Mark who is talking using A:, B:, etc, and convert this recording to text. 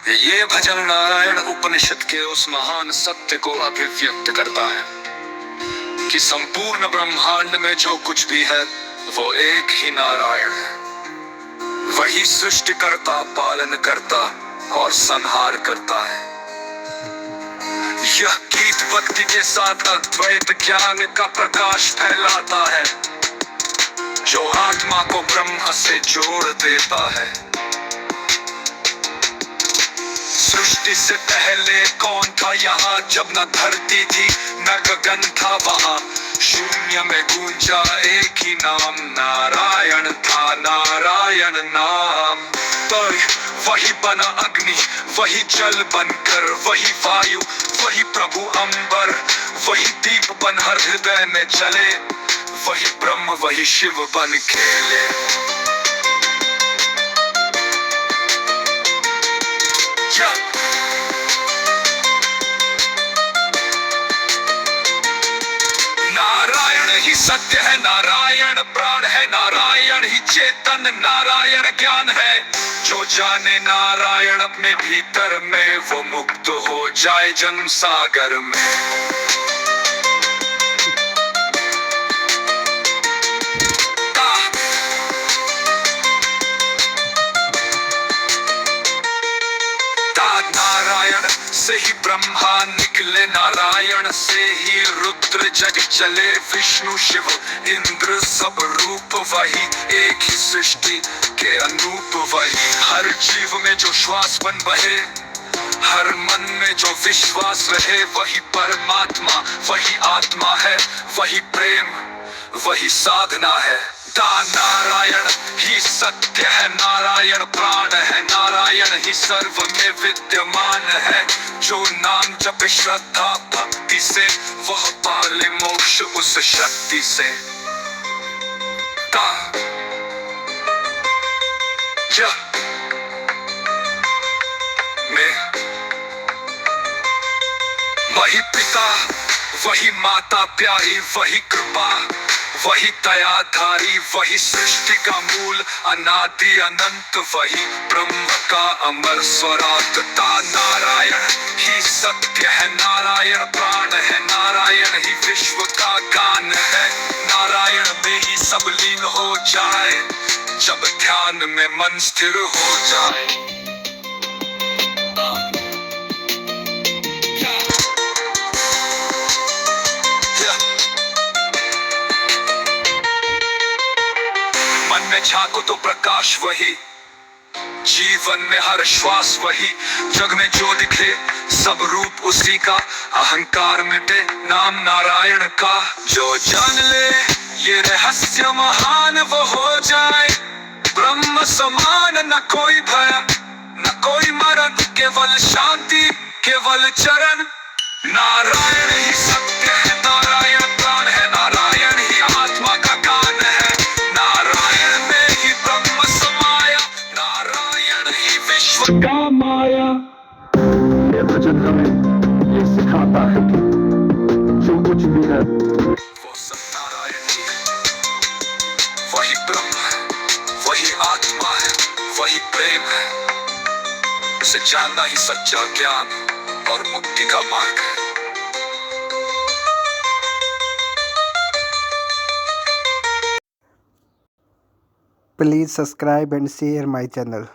A: ये भजन नारायण उपनिषद के उस महान सत्य को अभिव्यक्त करता है कि संपूर्ण ब्रह्मांड में जो कुछ भी है वो एक ही नारायण है। वही सृष्टि करता, पालन करता और संहार करता है। यह गीत भक्ति के साथ अद्वैत ज्ञान का प्रकाश फैलाता है, जो आत्मा को ब्रह्म से जोड़ देता है। सृष्टि से पहले कौन था यहाँ, जब न धरती थी न गगन था वहाँ। शून्य में गूंजा एक ही नाम, नारायण था, नारायण नाम। पर वही बना अग्नि, वही जल बनकर, वही वायु, वही प्रभु अंबर, वही दीप बन हर हृदय में जले, वही ब्रह्म, वही शिव बन खेले। नारायण ही सत्य है, नारायण प्राण है, नारायण ही चेतन, नारायण ज्ञान है। जो जाने नारायण अपने भीतर में, वो मुक्त हो जाए जन्म सागर में। नारायण से ही ब्रह्मा निकले, नारायण से ही रुद्र जग चले। विष्णु शिव इंद्र सब रूप वही, एक ही सृष्टि के अनूप वही। हर जीव में जो श्वास बन बहे, हर मन में जो विश्वास रहे, वही परमात्मा, वही आत्मा है, वही प्रेम, वही साधना है। नारायण ही सत्य है, नारायण प्राण है, नारायण ही सर्व में विद्यमान है। जो नाम जप श्रद्धा भक्ति से, वह पाले मोक्ष उस शक्ति से। वही पिता, वही माता प्यारी, वही कृपा, वही दयाधारी, वही सृष्टि का मूल अनादि अनंत, वही ब्रह्म का अमर स्वराटता। नारायण ही सत्य है, नारायण प्राण है, नारायण ही विश्व का गान है। नारायण में ही सब लीन हो जाए, जब ध्यान में मन स्थिर हो जाए। मन में झांको तो प्रकाश वही, जीवन में हर श्वास वही। जग में जो दिखे सब रूप उसी का, अहंकार मिटे नाम नारायण का। जो जान ले ये रहस्य महान, वो हो जाए ब्रह्म समान। न कोई भय न कोई मरण, केवल शांति केवल चरण। नारायण ही सत्य है, नारायण प्राण है, नारायण ही आत्मा का गान है। नारायण में ही ब्रह्म समाया, नारायण ही विश्व का माया। ये भजन हमें ये सिखाता है कि जो कुछ भी है वो सब नारायण ही है। वही ब्रह्म है, वही आत्मा है, वही प्रेम है। उसे जानना ही सच्चा ज्ञान और मुक्ति का मार्ग है।
B: Please subscribe and share my channel.